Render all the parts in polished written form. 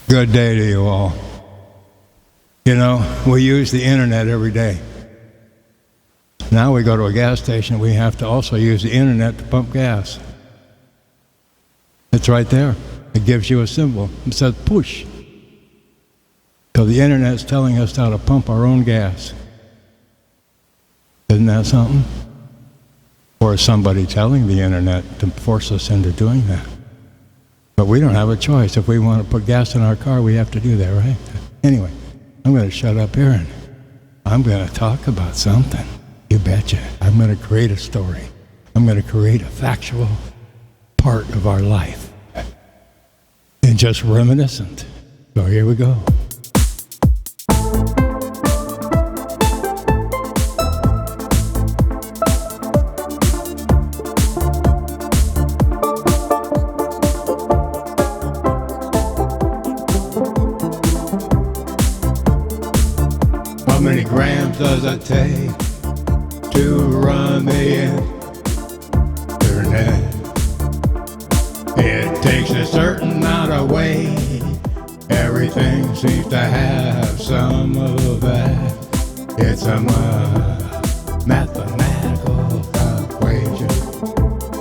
Good day to you all. You know, we use the internet every day. Now we go to a gas station, we have to also use the internet to pump gas. It's right there. It gives you a symbol. It says push. So the internet's telling us how to pump our own gas. Isn't that something? Or is somebody telling the internet to force us into doing that? But we don't have a choice. If we want to put gas in our car, we have to do that, right? Anyway, I'm going to shut up here and I'm going to talk about something. You betcha. I'm going to create a story. I'm going to create a factual part of our life. And just reminiscent. So here we go. How many grams does it take to run the internet? It takes a certain amount of weight. Everything seems to have some of that. It's a mathematical equation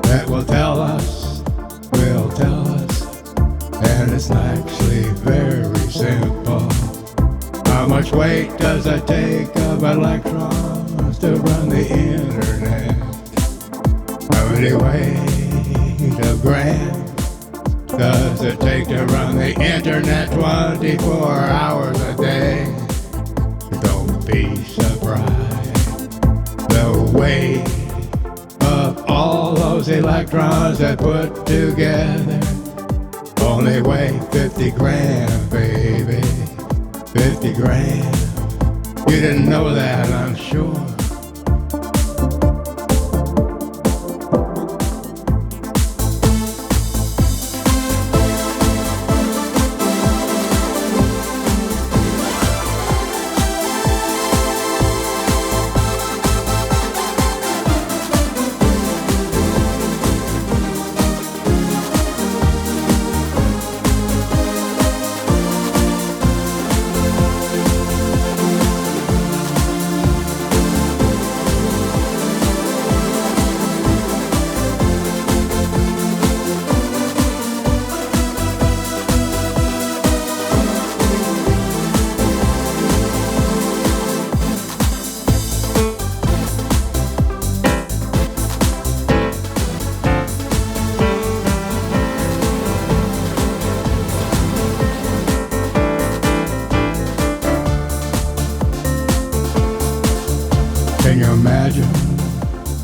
that will tell us, and it's actually very simple. How much weight does it take of electrons to run the internet? How many weight of grams does it take to run the internet 24 hours a day? Don't be surprised. The weight of all those electrons that put together only weigh 50 grams, baby. 50 grams. You didn't know that, I'm sure.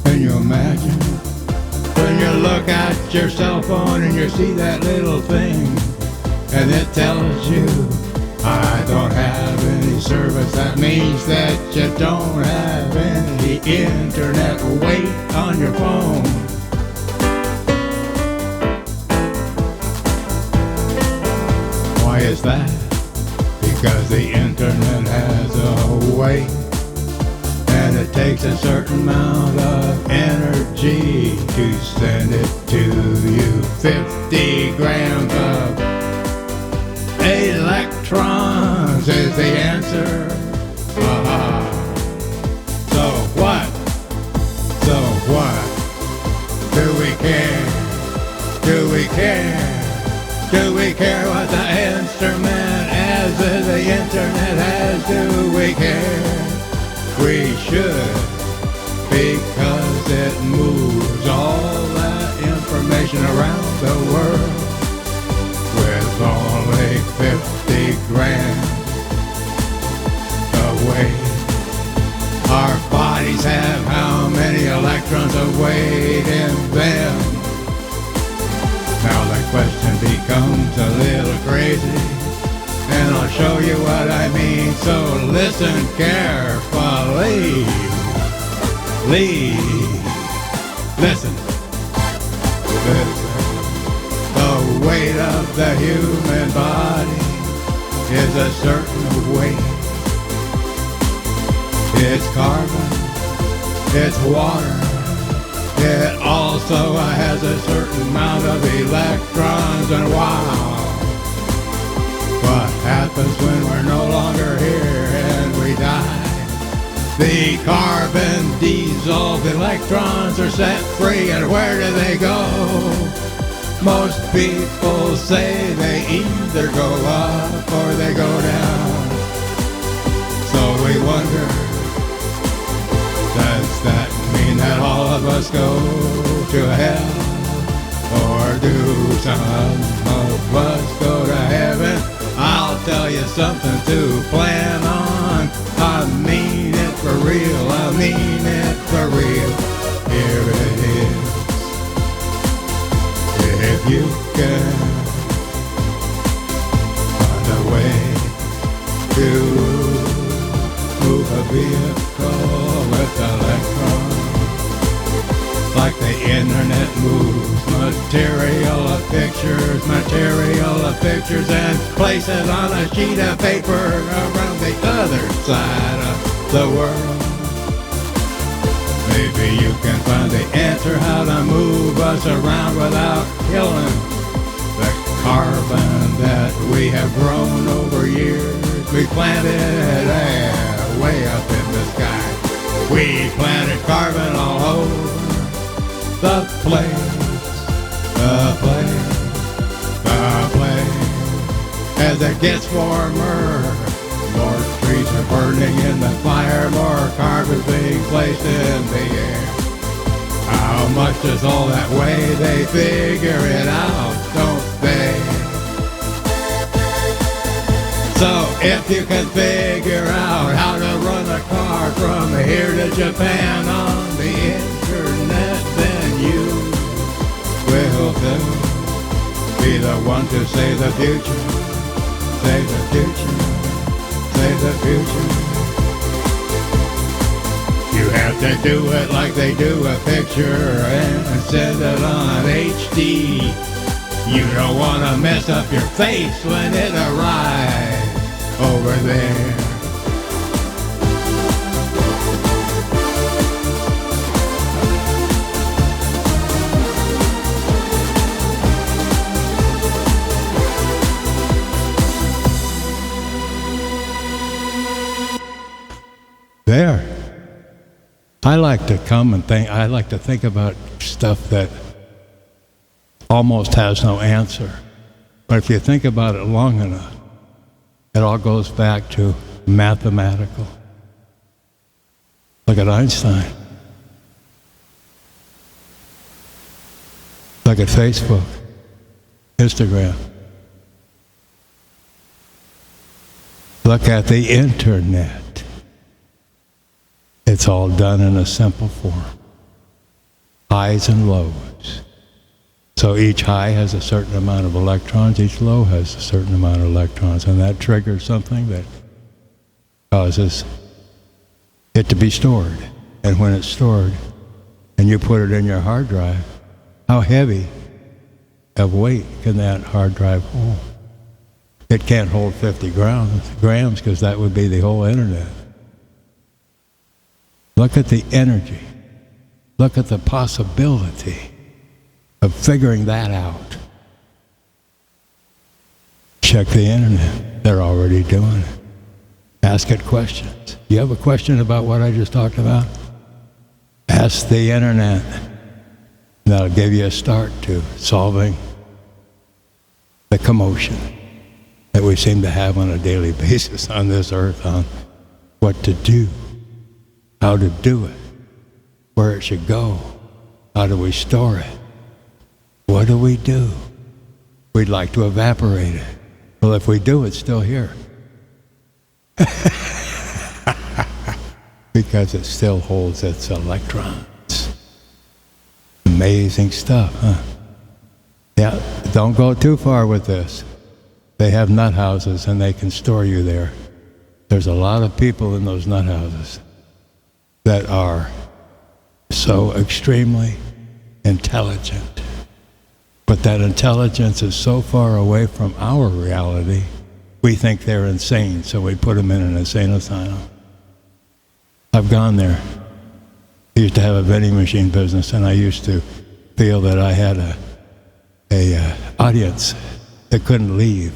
Can you imagine when you look at your cell phone and you see that little thing and it tells you I don't have any service? That means that you don't have any internet weight on your phone. Why is that? Because the internet has a weight. And it takes a certain amount of energy to send it to you. 50 grams of electrons is the answer. So what? So what? Do we care? Do we care? Do we care what the instrument has, the internet has? Do we care? We should, because it moves all that information around the world with only 50 grams of weight. Our bodies have how many electrons of weight in them? Now the question becomes a little crazy, and I'll show you what I mean, so listen carefully. Listen. The weight of the human body is a certain weight. It's carbon, it's water, it also has a certain amount of electrons, and wow. happens when we're no longer here and we die. The carbon dissolved electrons are set free, and where do they go? Most people say they either go up or they go down. So we wonder, does that mean that all of us go to hell? Or do some of us go to heaven? I'll tell you something to plan on. I mean it for real, I mean it for real. Here it is. If you can find a way to move a vehicle with electrons, like the internet moves material of pictures and place it on a sheet of paper around the other side of the world. Maybe you can find the answer how to move us around without killing the carbon that we have grown over years. We planted way up in the sky. We planted carbon all over the place. As it gets warmer, more trees are burning in the fire, more carbon's being placed in the air. How much does all that weigh? They figure it out, don't they? So if you can figure out how to run a car from here to Japan on the internet, then you will be the one to save the future. Save the future. Save the future. You have to do it like they do a picture and send it on HD. You don't want to mess up your face when it arrives over there. There. I like to come and think, I like to think about stuff that almost has no answer. But if you think about it long enough, it all goes back to mathematical. Look at Einstein. Look at Facebook, Instagram. Look at the internet. It's all done in a simple form. Highs and lows. So each high has a certain amount of electrons, each low has a certain amount of electrons, and that triggers something that causes it to be stored. And when it's stored, and you put it in your hard drive, how heavy of weight can that hard drive hold? It can't hold 50 grams because that would be the whole internet. Look at the energy. Look at the possibility of figuring that out. Check the internet. They're already doing it. Ask it questions. You have a question about what I just talked about? Ask the internet. That'll give you a start to solving the commotion that we seem to have on a daily basis on this earth on what to do, how to do it, where it should go, how do we store it, what do we do? We'd like to evaporate it. Well, if we do, it's still here. Because it still holds its electrons. Amazing stuff, huh? Yeah, don't go too far with this. They have nut houses and they can store you there. There's a lot of people in those nut houses that are so extremely intelligent. But that intelligence is so far away from our reality, we think they're insane, so we put them in an insane asylum. I've gone there. I used to have a vending machine business, and I used to feel that I had a audience that couldn't leave.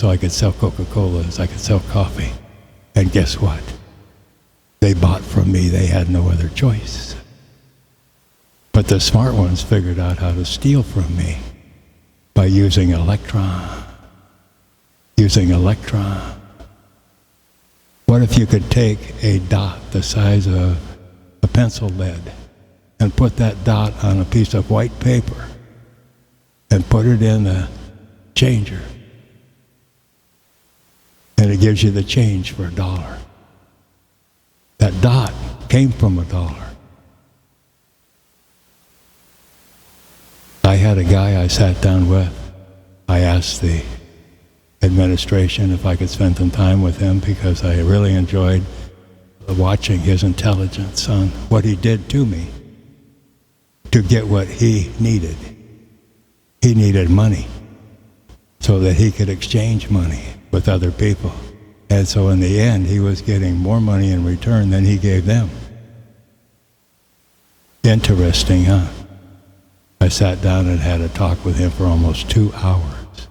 So I could sell Coca-Colas, I could sell coffee. And guess what? They bought from me, they had no other choice. But the smart ones figured out how to steal from me by using electron. Using electron. What if you could take a dot the size of a pencil lead and put that dot on a piece of white paper and put it in the changer? And it gives you the change for $1. That dot came from $1. I had a guy I sat down with. I asked the administration if I could spend some time with him because I really enjoyed watching his intelligence on what he did to me to get what he needed. He needed money so that he could exchange money with other people. And so in the end, he was getting more money in return than he gave them. Interesting, huh? I sat down and had a talk with him for almost 2 hours.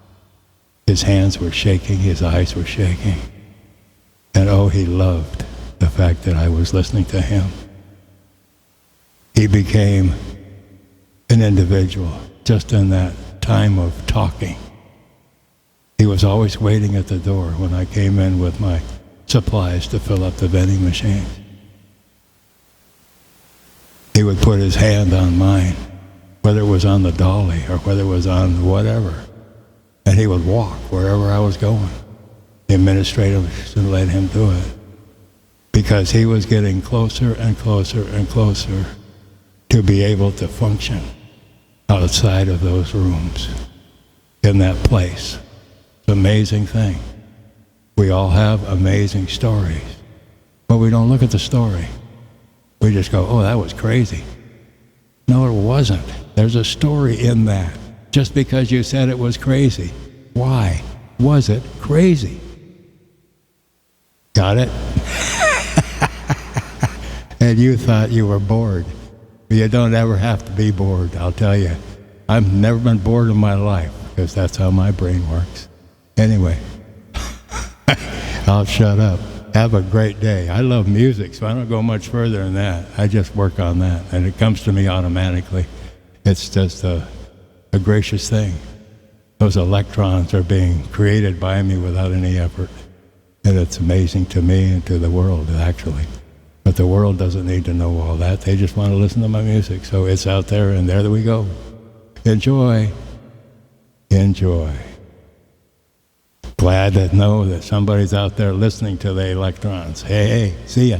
His hands were shaking, his eyes were shaking. And oh, he loved the fact that I was listening to him. He became an individual just in that time of talking. He was always waiting at the door when I came in with my supplies to fill up the vending machine. He would put his hand on mine, whether it was on the dolly or whether it was on whatever, and he would walk wherever I was going. The administrators would let him do it because he was getting closer and closer and closer to be able to function outside of those rooms in that place. It's an amazing thing. We all have amazing stories, but we don't look at the story. We just go, oh, that was crazy. No, it wasn't. There's a story in that. Just because you said it was crazy. Why was it crazy? Got it? And you thought you were bored. You don't ever have to be bored, I'll tell you. I've never been bored in my life because that's how my brain works. Anyway, I'll shut up. Have a great day. I love music, so I don't go much further than that. I just work on that, and it comes to me automatically. It's just a gracious thing. Those electrons are being created by me without any effort, and it's amazing to me and to the world, actually. But the world doesn't need to know all that. They just want to listen to my music, so it's out there, and there we go. Enjoy. Enjoy. Glad to know that somebody's out there listening to the electrons. Hey, see ya.